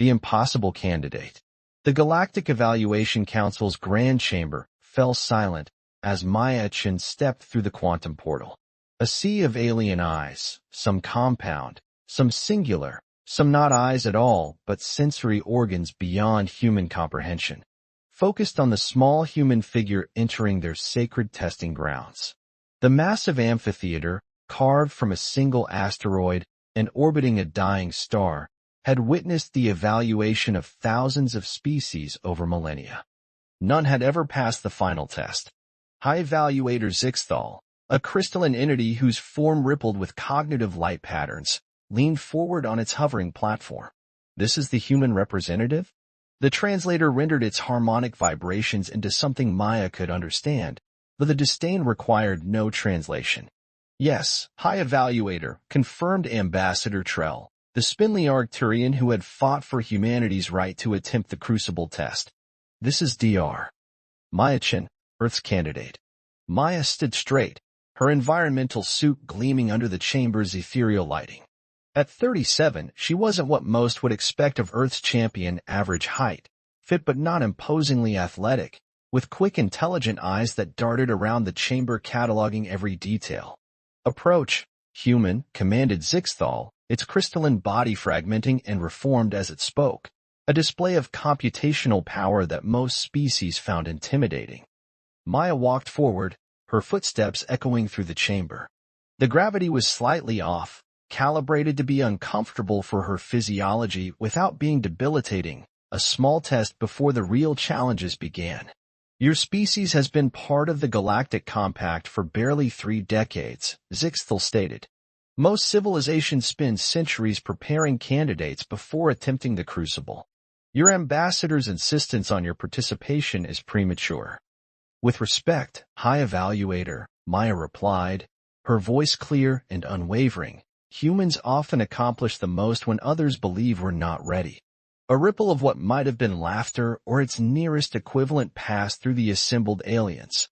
the impossible candidate. The Galactic Evaluation Council's Grand Chamber fell silent as Maya Chen stepped through the quantum portal. A sea of alien eyes, some compound, some singular, some not eyes at all, but sensory organs beyond human comprehension, focused on the small human figure entering their sacred testing grounds. The massive amphitheater, carved from a single asteroid and orbiting a dying star, had witnessed the evaluation of thousands of species over millennia. None had ever passed the final test. High Evaluator Zixthal, a crystalline entity whose form rippled with cognitive light patterns, leaned forward on its hovering platform. This is the human representative? The translator rendered its harmonic vibrations into something Maya could understand, but the disdain required no translation. Yes, High Evaluator, confirmed Ambassador Trell, the spindly Arcturian who had fought for humanity's right to attempt the Crucible test. This is Dr. Maya Chen, Earth's candidate. Maya stood straight, her environmental suit gleaming under the chamber's ethereal lighting. At 37, she wasn't what most would expect of Earth's champion average height, fit but not imposingly athletic, with quick, intelligent eyes that darted around the chamber cataloging every detail. Approach, human, commanded Zixthal, its crystalline body fragmenting and reformed as it spoke, a display of computational power that most species found intimidating. Maya walked forward, her footsteps echoing through the chamber. The gravity was slightly off, calibrated to be uncomfortable for her physiology without being debilitating, a small test before the real challenges began. Your species has been part of the Galactic Compact for barely 3 decades, Zixthal stated. Most civilizations spend centuries preparing candidates before attempting the Crucible. Your ambassador's insistence on your participation is premature. With respect, High Evaluator, Maya replied, her voice clear and unwavering. Humans often accomplish the most when others believe we're not ready. A ripple of what might have been laughter or its nearest equivalent passed through the assembled aliens.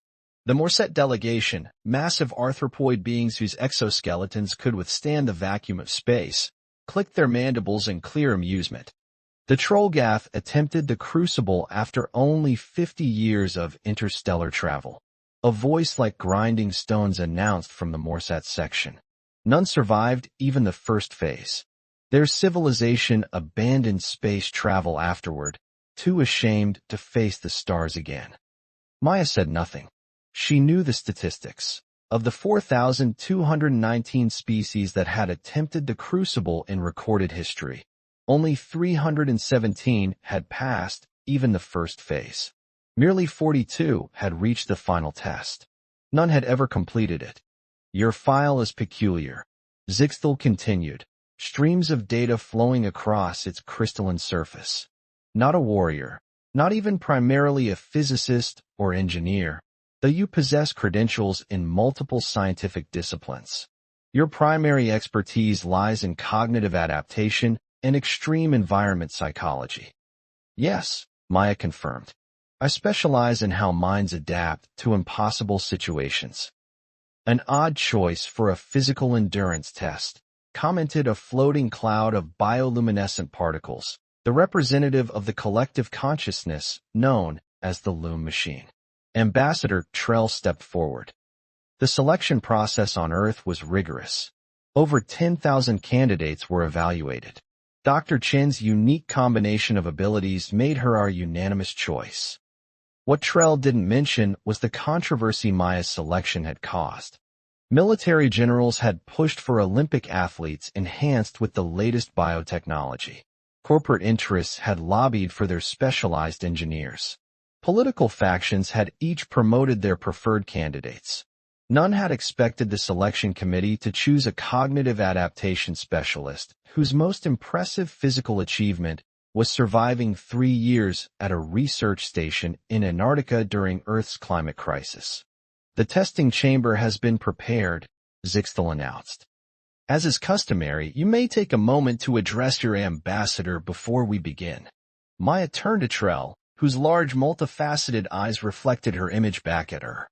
The Morset delegation, massive arthropoid beings whose exoskeletons could withstand the vacuum of space, clicked their mandibles in clear amusement. The Trollgath attempted the Crucible after only 50 years of interstellar travel. A voice like grinding stones announced from the Morsat section. None survived even the first phase. Their civilization abandoned space travel afterward, too ashamed to face the stars again. Maya said nothing. She knew the statistics. Of the 4,219 species that had attempted the Crucible in recorded history, only 317 had passed even the first phase. Merely 42 had reached the final test. None had ever completed it. Your file is peculiar, Zixthal continued, streams of data flowing across its crystalline surface. Not a warrior, not even primarily a physicist or engineer, though you possess credentials in multiple scientific disciplines. Your primary expertise lies in cognitive adaptation and extreme environment psychology. Yes, Maya confirmed. I specialize in how minds adapt to impossible situations. An odd choice for a physical endurance test, commented a floating cloud of bioluminescent particles, the representative of the collective consciousness known as the Loom Machine. Ambassador Trell stepped forward. The selection process on Earth was rigorous. Over 10,000 candidates were evaluated. Dr. Chen's unique combination of abilities made her our unanimous choice. What Trell didn't mention was the controversy Maya's selection had caused. Military generals had pushed for Olympic athletes enhanced with the latest biotechnology. Corporate interests had lobbied for their specialized engineers. Political factions had each promoted their preferred candidates. None had expected the selection committee to choose a cognitive adaptation specialist whose most impressive physical achievement was surviving 3 years at a research station in Antarctica during Earth's climate crisis. The testing chamber has been prepared, Zixthal announced. As is customary, you may take a moment to address your ambassador before we begin. Maya turned to Trell, whose large, multifaceted eyes reflected her image back at her.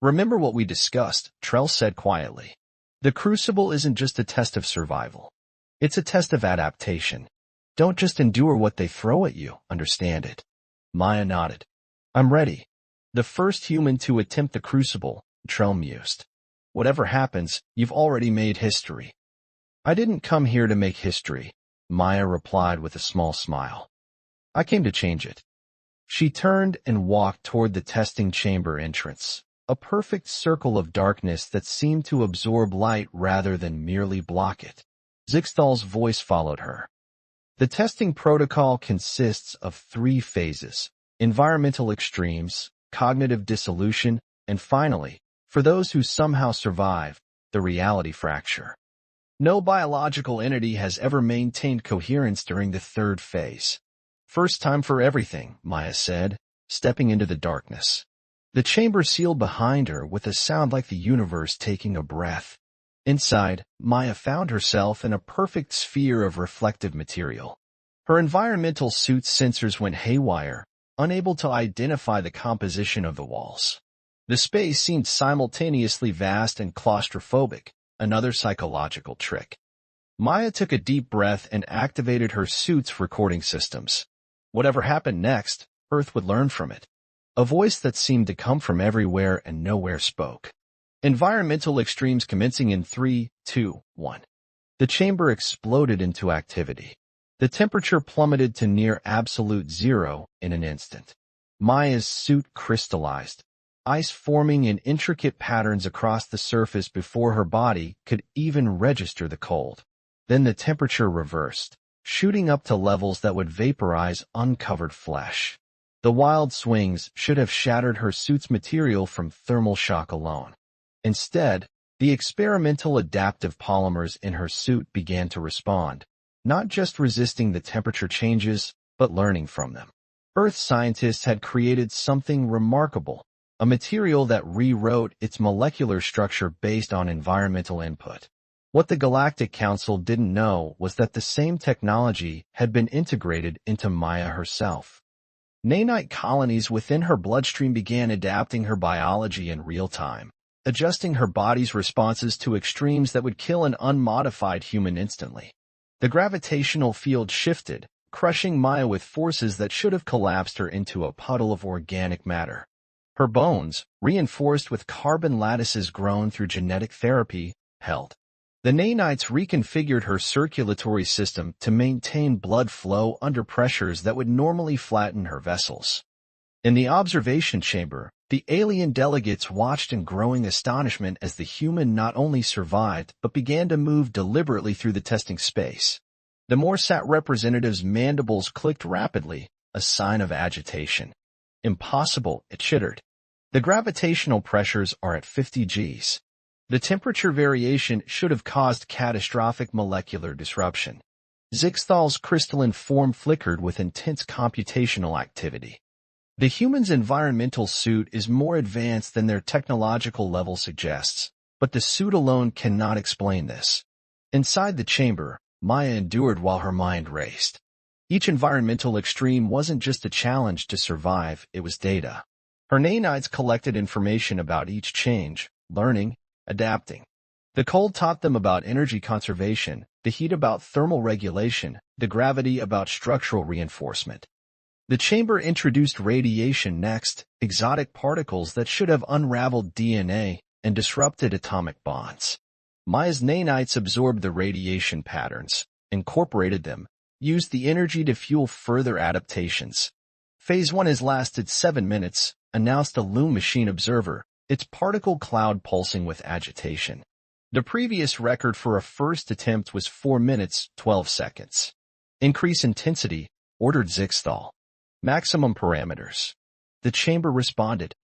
Remember what we discussed, Trell said quietly. The Crucible isn't just a test of survival. It's a test of adaptation. Don't just endure what they throw at you, understand it. Maya nodded. I'm ready. The first human to attempt the crucible, Trell mused. Whatever happens, you've already made history. I didn't come here to make history, Maya replied with a small smile. I came to change it. She turned and walked toward the testing chamber entrance, a perfect circle of darkness that seemed to absorb light rather than merely block it. Zixtal's voice followed her. The testing protocol consists of 3 phases: environmental extremes, cognitive dissolution, and finally, for those who somehow survive, the reality fracture. No biological entity has ever maintained coherence during the 3rd phase. First time for everything, Maya said, stepping into the darkness. The chamber sealed behind her with a sound like the universe taking a breath. Inside, Maya found herself in a perfect sphere of reflective material. Her environmental suit's sensors went haywire, unable to identify the composition of the walls. The space seemed simultaneously vast and claustrophobic, another psychological trick. Maya took a deep breath and activated her suit's recording systems. Whatever happened next, Earth would learn from it. A voice that seemed to come from everywhere and nowhere spoke. Environmental extremes commencing in 3, 2, 1. The chamber exploded into activity. The temperature plummeted to near absolute zero in an instant. Maya's suit crystallized, ice forming in intricate patterns across the surface before her body could even register the cold. Then the temperature reversed, shooting up to levels that would vaporize uncovered flesh. The wild swings should have shattered her suit's material from thermal shock alone. Instead, the experimental adaptive polymers in her suit began to respond, not just resisting the temperature changes, but learning from them. Earth scientists had created something remarkable, a material that rewrote its molecular structure based on environmental input. What the Galactic Council didn't know was that the same technology had been integrated into Maya herself. Nanite colonies within her bloodstream began adapting her biology in real time, adjusting her body's responses to extremes that would kill an unmodified human instantly. The gravitational field shifted, crushing Maya with forces that should have collapsed her into a puddle of organic matter. Her bones, reinforced with carbon lattices grown through genetic therapy, held. The nanites reconfigured her circulatory system to maintain blood flow under pressures that would normally flatten her vessels. In the observation chamber, the alien delegates watched in growing astonishment as the human not only survived but began to move deliberately through the testing space. The Morsat representative's mandibles clicked rapidly, a sign of agitation. Impossible, it chittered. The gravitational pressures are at 50 Gs. The temperature variation should have caused catastrophic molecular disruption. Zixtal's crystalline form flickered with intense computational activity. The human's environmental suit is more advanced than their technological level suggests, but the suit alone cannot explain this. Inside the chamber, Maya endured while her mind raced. Each environmental extreme wasn't just a challenge to survive, it was data. Her nanites collected information about each change, learning, adapting. The cold taught them about energy conservation, the heat about thermal regulation, the gravity about structural reinforcement. The chamber introduced radiation next, exotic particles that should have unraveled DNA and disrupted atomic bonds. Maya's nanites absorbed the radiation patterns, incorporated them, used the energy to fuel further adaptations. Phase 1 has lasted 7 minutes, announced a Loom machine observer, its particle cloud pulsing with agitation. The previous record for a first attempt was 4 minutes, 12 seconds. Increase intensity, ordered Zixtal. Maximum parameters. The chamber responded.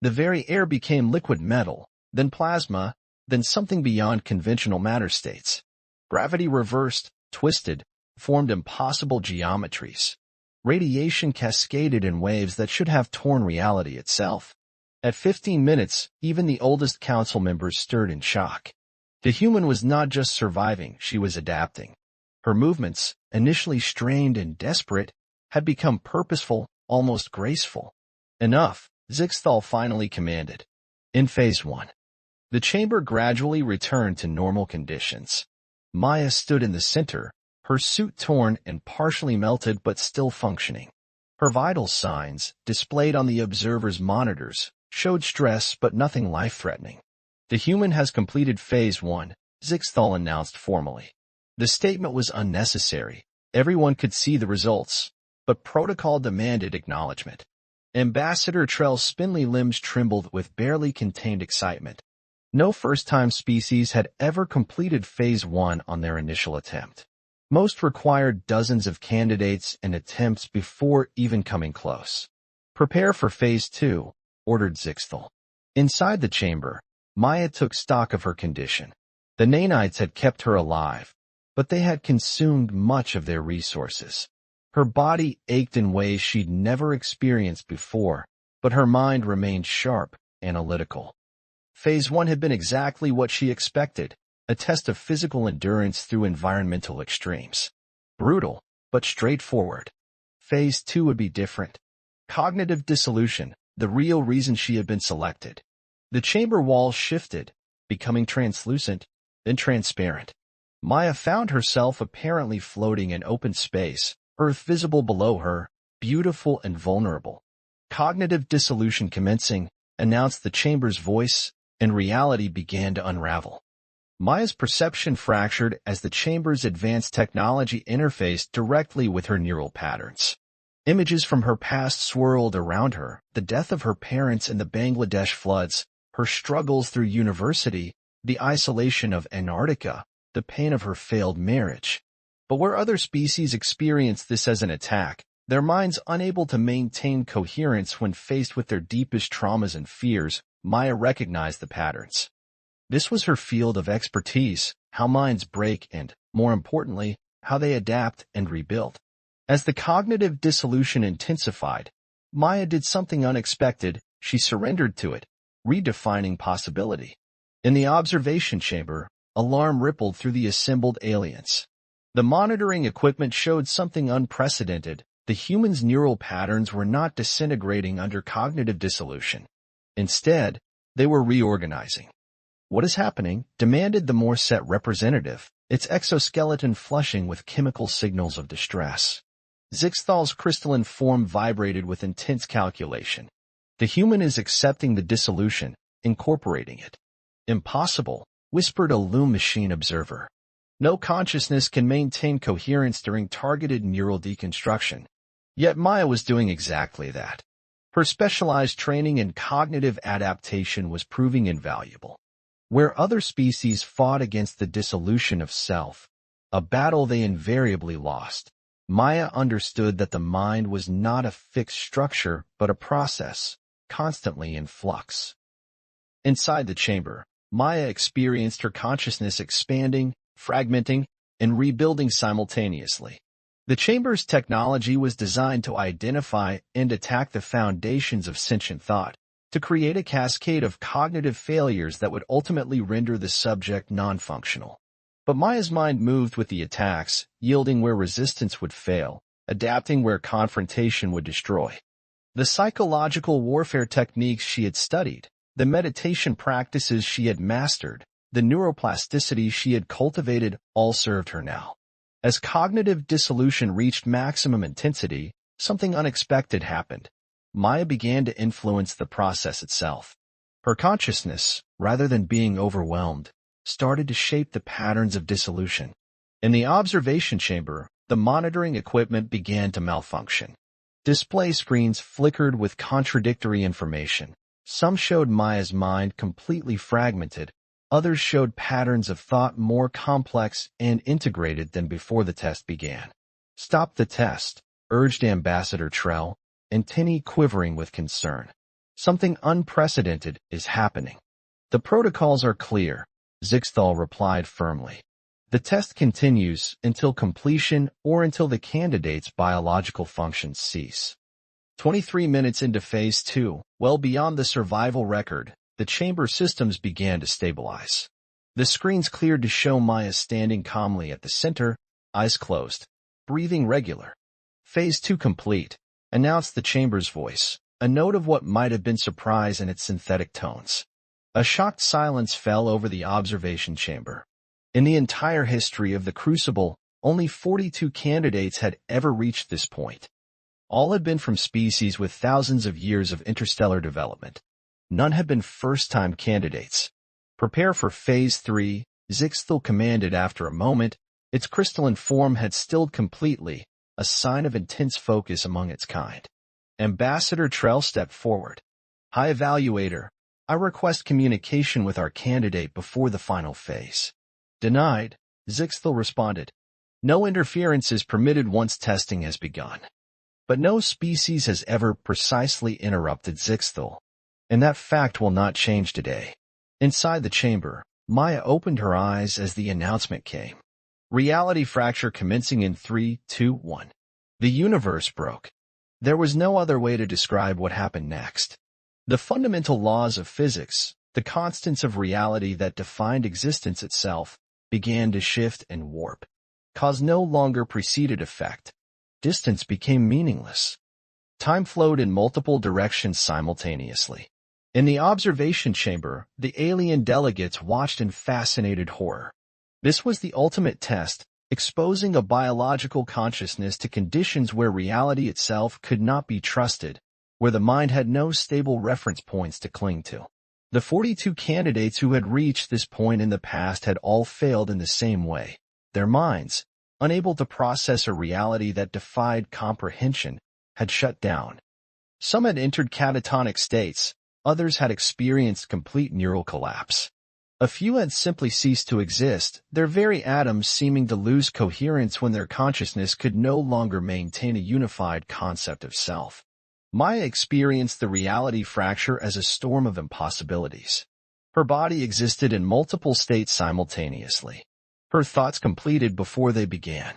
The very air became liquid metal, then plasma, then something beyond conventional matter states. Gravity reversed, twisted, formed impossible geometries. Radiation cascaded in waves that should have torn reality itself. At 15 minutes, even the oldest council members stirred in shock. The human was not just surviving, she was adapting. Her movements, initially strained and desperate, had become purposeful, almost graceful. Enough, Zixtal finally commanded. In Phase 1. The chamber gradually returned to normal conditions. Maya stood in the center, her suit torn and partially melted but still functioning. Her vital signs, displayed on the observer's monitors, showed stress but nothing life-threatening. The human has completed Phase 1, Zixthal announced formally. The statement was unnecessary. Everyone could see the results, but protocol demanded acknowledgement. Ambassador Trell's spindly limbs trembled with barely contained excitement. No first-time species had ever completed Phase 1 on their initial attempt. Most required dozens of candidates and attempts before even coming close. Prepare for Phase 2, ordered Zixthal. Inside the chamber, Maya took stock of her condition. The nanites had kept her alive, but they had consumed much of their resources. Her body ached in ways she'd never experienced before, but her mind remained sharp, analytical. Phase 1 had been exactly what she expected, a test of physical endurance through environmental extremes. Brutal, but straightforward. Phase 2 would be different. Cognitive dissolution, the real reason she had been selected. The chamber walls shifted, becoming translucent, then transparent. Maya found herself apparently floating in open space, Earth visible below her, beautiful and vulnerable. Cognitive dissolution commencing, announced the chamber's voice, and reality began to unravel. Maya's perception fractured as the chamber's advanced technology interfaced directly with her neural patterns. Images from her past swirled around her, the death of her parents in the Bangladesh floods, her struggles through university, the isolation of Antarctica, the pain of her failed marriage. But where other species experience this as an attack, their minds unable to maintain coherence when faced with their deepest traumas and fears, Maya recognized the patterns. This was her field of expertise, how minds break and, more importantly, how they adapt and rebuild. As the cognitive dissolution intensified, Maya did something unexpected. She surrendered to it, redefining possibility. In the observation chamber, alarm rippled through the assembled aliens. The monitoring equipment showed something unprecedented. The humans' neural patterns were not disintegrating under cognitive dissolution. Instead, they were reorganizing. What is happening? Demanded the Morset representative, its exoskeleton flushing with chemical signals of distress. Zixthal's crystalline form vibrated with intense calculation. The human is accepting the dissolution, incorporating it. Impossible, whispered a Loom machine observer. No consciousness can maintain coherence during targeted neural deconstruction. Yet Maya was doing exactly that. Her specialized training in cognitive adaptation was proving invaluable. Where other species fought against the dissolution of self, a battle they invariably lost, Maya understood that the mind was not a fixed structure but a process, constantly in flux. Inside the chamber, Maya experienced her consciousness expanding, fragmenting, and rebuilding simultaneously. The chamber's technology was designed to identify and attack the foundations of sentient thought, to create a cascade of cognitive failures that would ultimately render the subject non-functional. But Maya's mind moved with the attacks, yielding where resistance would fail, adapting where confrontation would destroy. The psychological warfare techniques she had studied, the meditation practices she had mastered, the neuroplasticity she had cultivated all served her now. As cognitive dissolution reached maximum intensity, something unexpected happened. Maya began to influence the process itself. Her consciousness, rather than being overwhelmed, started to shape the patterns of dissolution. In the observation chamber, the monitoring equipment began to malfunction. Display screens flickered with contradictory information. Some showed Maya's mind completely fragmented. Others showed patterns of thought more complex and integrated than before the test began. Stop the test, urged Ambassador Trell, antennae quivering with concern. Something unprecedented is happening. The protocols are clear, Zixthal replied firmly. The test continues until completion or until the candidate's biological functions cease. 23 minutes into Phase 2, well beyond the survival record, the chamber systems began to stabilize. The screens cleared to show Maya standing calmly at the center, eyes closed, breathing regular. Phase 2 complete, announced the chamber's voice, a note of what might have been surprise in its synthetic tones. A shocked silence fell over the observation chamber. In the entire history of the Crucible, Only 42 candidates had ever reached this point. All had been from species with thousands of years of interstellar development. None had been first-time candidates. Prepare for Phase 3, Zixthal commanded after a moment. Its crystalline form had stilled completely, a sign of intense focus among its kind. Ambassador Trell stepped forward. High Evaluator, I request communication with our candidate before the final phase. Denied, Zixthal responded. No interference is permitted once testing has begun. But no species has ever precisely interrupted Zixthal, and that fact will not change today. Inside the chamber, Maya opened her eyes as the announcement came. Reality fracture commencing in 3, 2, 1. The universe broke. There was no other way to describe what happened next. The fundamental laws of physics, the constants of reality that defined existence itself, began to shift and warp. Cause no longer preceded effect. Distance became meaningless. Time flowed in multiple directions simultaneously. In the observation chamber, the alien delegates watched in fascinated horror. This was the ultimate test, exposing a biological consciousness to conditions where reality itself could not be trusted, where the mind had no stable reference points to cling to. The 42 candidates who had reached this point in the past had all failed in the same way. Their minds, unable to process a reality that defied comprehension, had shut down. Some had entered catatonic states, others had experienced complete neural collapse. A few had simply ceased to exist, their very atoms seeming to lose coherence when their consciousness could no longer maintain a unified concept of self. Maya experienced the reality fracture as a storm of impossibilities. Her body existed in multiple states simultaneously. Her thoughts completed before they began.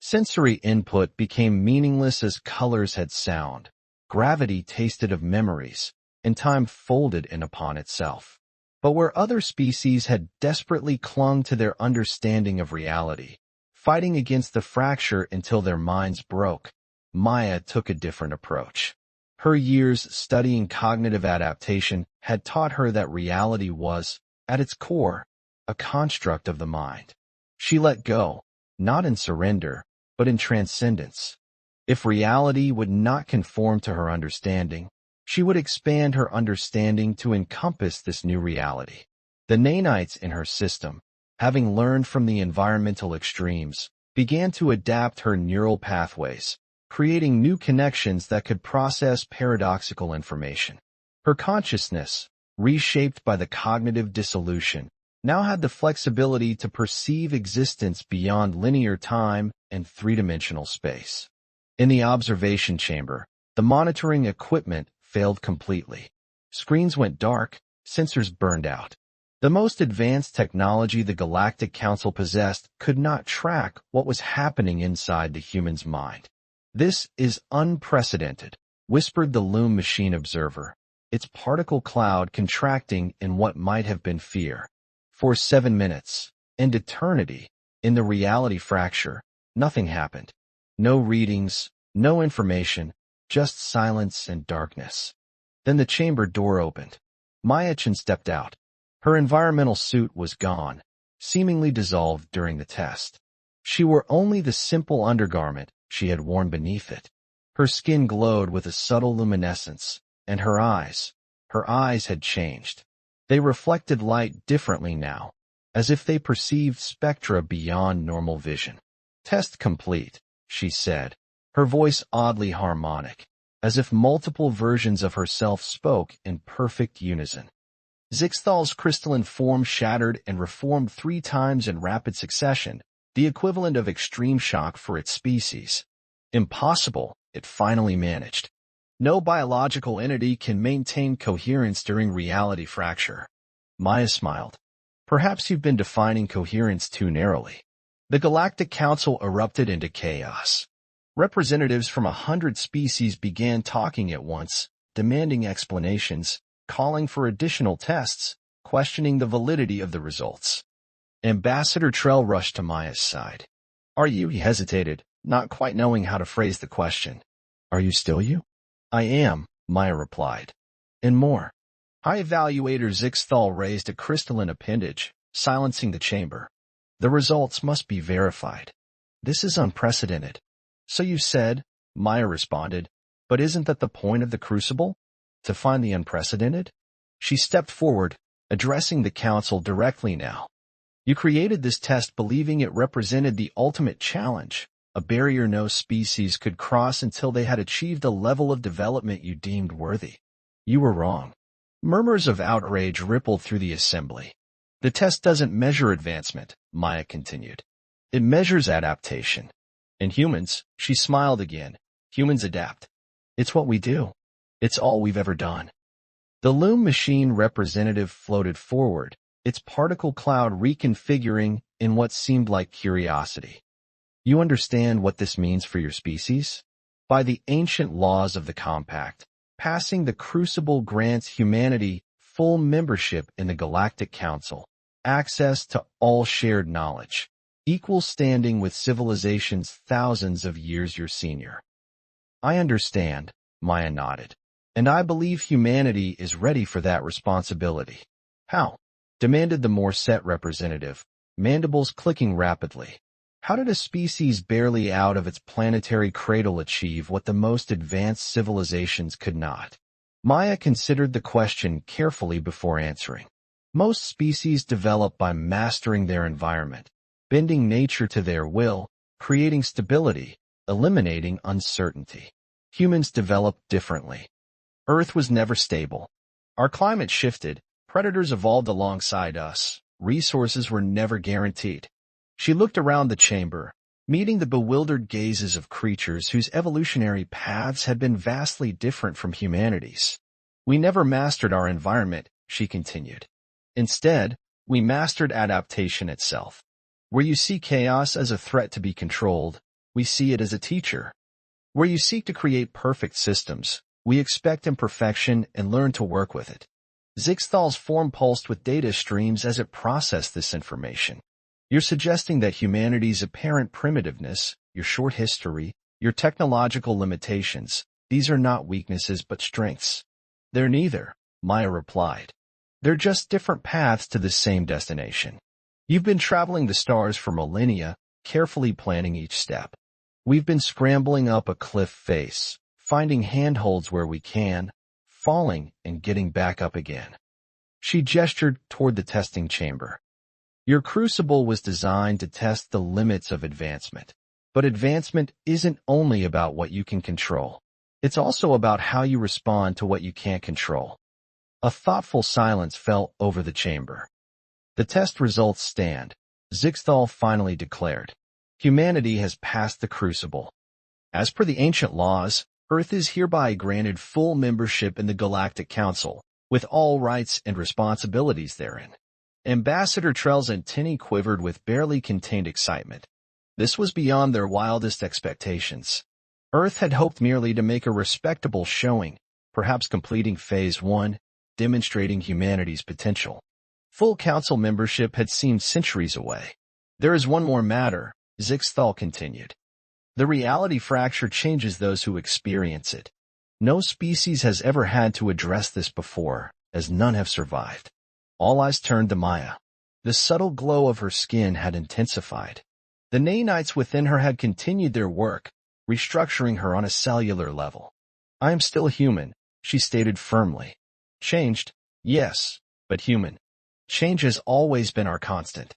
Sensory input became meaningless as colors had sound. Gravity tasted of memories, and time folded in upon itself. But where other species had desperately clung to their understanding of reality, fighting against the fracture until their minds broke, Maya took a different approach. Her years studying cognitive adaptation had taught her that reality was, at its core, a construct of the mind. She let go, not in surrender, but in transcendence. If reality would not conform to her understanding, she would expand her understanding to encompass this new reality. The nanites in her system, having learned from the environmental extremes, began to adapt her neural pathways, creating new connections that could process paradoxical information. Her consciousness, reshaped by the cognitive dissolution, now had the flexibility to perceive existence beyond linear time and three-dimensional space. In the observation chamber, the monitoring equipment failed completely. Screens went dark, sensors burned out. The most advanced technology the Galactic Council possessed could not track what was happening inside the human's mind. This is unprecedented, whispered the Loom machine observer, its particle cloud contracting in what might have been fear. For 7 minutes, and eternity, in the reality fracture, nothing happened. No readings, no information, just silence and darkness. Then the chamber door opened. Maya-chan stepped out. Her environmental suit was gone, seemingly dissolved during the test. She wore only the simple undergarment she had worn beneath it. Her skin glowed with a subtle luminescence, and her eyes had changed. They reflected light differently now, as if they perceived spectra beyond normal vision. Test complete, she said, her voice oddly harmonic, as if multiple versions of herself spoke in perfect unison. Zixthal's crystalline form shattered and reformed 3 times in rapid succession, the equivalent of extreme shock for its species. Impossible, it finally managed. No biological entity can maintain coherence during reality fracture. Maya smiled. Perhaps you've been defining coherence too narrowly. The Galactic Council erupted into chaos. Representatives from 100 species began talking at once, demanding explanations, calling for additional tests, questioning the validity of the results. Ambassador Trell rushed to Maya's side. Are you? He hesitated, not quite knowing how to phrase the question. Are you still you? I am, Maya replied. And more. High Evaluator Zixthal raised a crystalline appendage, silencing the chamber. The results must be verified. This is unprecedented. So you said, Maya responded, but isn't that the point of the crucible? To find the unprecedented? She stepped forward, addressing the council directly now. You created this test believing it represented the ultimate challenge, a barrier no species could cross until they had achieved a level of development you deemed worthy. You were wrong. Murmurs of outrage rippled through the assembly. The test doesn't measure advancement, Maya continued. It measures adaptation. And humans, she smiled again, humans adapt. It's what we do. It's all we've ever done. The Loom machine representative floated forward, its particle cloud reconfiguring in what seemed like curiosity. You understand what this means for your species? By the ancient laws of the Compact, passing the Crucible grants humanity full membership in the Galactic Council, access to all shared knowledge, equal standing with civilizations thousands of years your senior. I understand, Maya nodded, and I believe humanity is ready for that responsibility. How? Demanded the more set representative, mandibles clicking rapidly. How did a species barely out of its planetary cradle achieve what the most advanced civilizations could not? Maya considered the question carefully before answering. Most species develop by mastering their environment, bending nature to their will, creating stability, eliminating uncertainty. Humans develop differently. Earth was never stable. Our climate shifted, predators evolved alongside us, resources were never guaranteed. She looked around the chamber, meeting the bewildered gazes of creatures whose evolutionary paths had been vastly different from humanity's. We never mastered our environment, she continued. Instead, we mastered adaptation itself. Where you see chaos as a threat to be controlled, we see it as a teacher. Where you seek to create perfect systems, we expect imperfection and learn to work with it. Zixthal's form pulsed with data streams as it processed this information. You're suggesting that humanity's apparent primitiveness, your short history, your technological limitations, these are not weaknesses but strengths. They're neither, Maya replied. They're just different paths to the same destination. You've been traveling the stars for millennia, carefully planning each step. We've been scrambling up a cliff face, finding handholds where we can, falling and getting back up again. She gestured toward the testing chamber. Your crucible was designed to test the limits of advancement. But advancement isn't only about what you can control. It's also about how you respond to what you can't control. A thoughtful silence fell over the chamber. The test results stand, Zixthal finally declared. Humanity has passed the crucible. As per the ancient laws, Earth is hereby granted full membership in the Galactic Council, with all rights and responsibilities therein. Ambassador Trell's antennae quivered with barely contained excitement. This was beyond their wildest expectations. Earth had hoped merely to make a respectable showing, perhaps completing Phase 1, demonstrating humanity's potential. Full council membership had seemed centuries away. There is one more matter, Zixthal continued. The reality fracture changes those who experience it. No species has ever had to address this before, as none have survived. All eyes turned to Maya. The subtle glow of her skin had intensified. The nanites within her had continued their work, restructuring her on a cellular level. I am still human, she stated firmly. Changed, yes, but human. Change has always been our constant.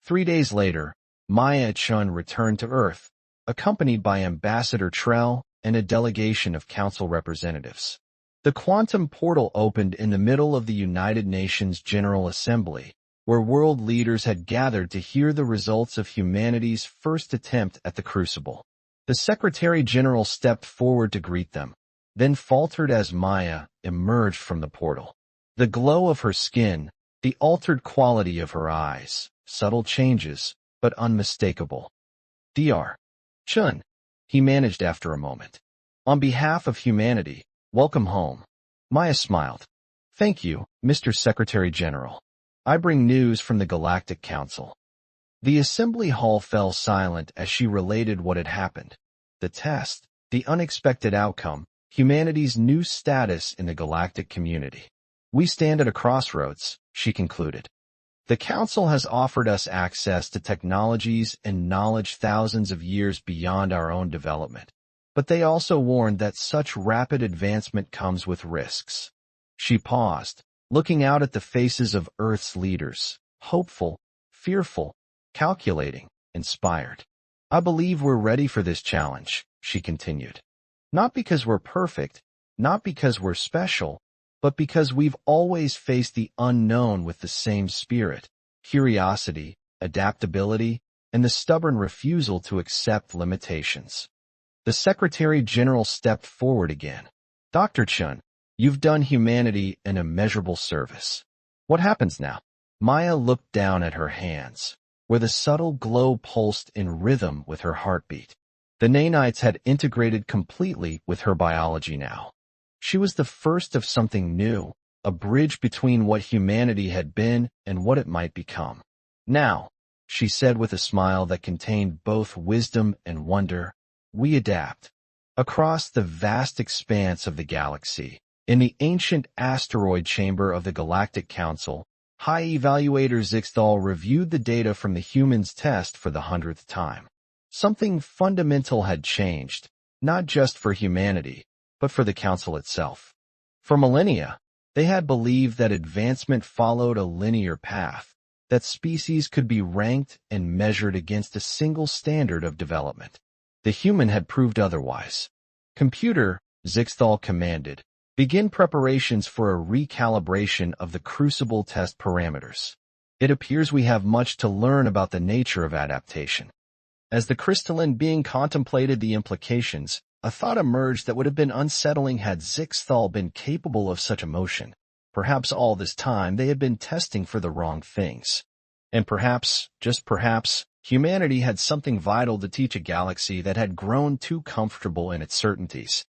3 days later, Maya Chun returned to Earth, accompanied by Ambassador Trell and a delegation of council representatives. The quantum portal opened in the middle of the United Nations General Assembly, where world leaders had gathered to hear the results of humanity's first attempt at the crucible. The Secretary General stepped forward to greet them, then faltered as Maya emerged from the portal. The glow of her skin, the altered quality of her eyes, subtle changes, but unmistakable. Dr. Chun, he managed after a moment. On behalf of humanity, welcome home. Maya smiled. Thank you, Mr. Secretary General. I bring news from the Galactic Council. The assembly hall fell silent as she related what had happened. The test, the unexpected outcome, humanity's new status in the galactic community. We stand at a crossroads, she concluded. The Council has offered us access to technologies and knowledge thousands of years beyond our own development. But they also warned that such rapid advancement comes with risks. She paused, looking out at the faces of Earth's leaders, hopeful, fearful, calculating, inspired. I believe we're ready for this challenge, she continued. Not because we're perfect, not because we're special, but because we've always faced the unknown with the same spirit, curiosity, adaptability, and the stubborn refusal to accept limitations. The Secretary-General stepped forward again. Dr. Chun, you've done humanity an immeasurable service. What happens now? Maya looked down at her hands, where the subtle glow pulsed in rhythm with her heartbeat. The nanites had integrated completely with her biology now. She was the first of something new, a bridge between what humanity had been and what it might become. Now, she said with a smile that contained both wisdom and wonder, we adapt. Across the vast expanse of the galaxy, in the ancient asteroid chamber of the Galactic Council, High Evaluator Zixthal reviewed the data from the humans' test for the 100th time. Something fundamental had changed, not just for humanity, but for the Council itself. For millennia, they had believed that advancement followed a linear path, that species could be ranked and measured against a single standard of development. The human had proved otherwise. Computer, Zixthal commanded, begin preparations for a recalibration of the Crucible test parameters. It appears we have much to learn about the nature of adaptation. As the crystalline being contemplated the implications, a thought emerged that would have been unsettling had Zixthal been capable of such emotion. Perhaps all this time they had been testing for the wrong things. And perhaps, just perhaps, humanity had something vital to teach a galaxy that had grown too comfortable in its certainties.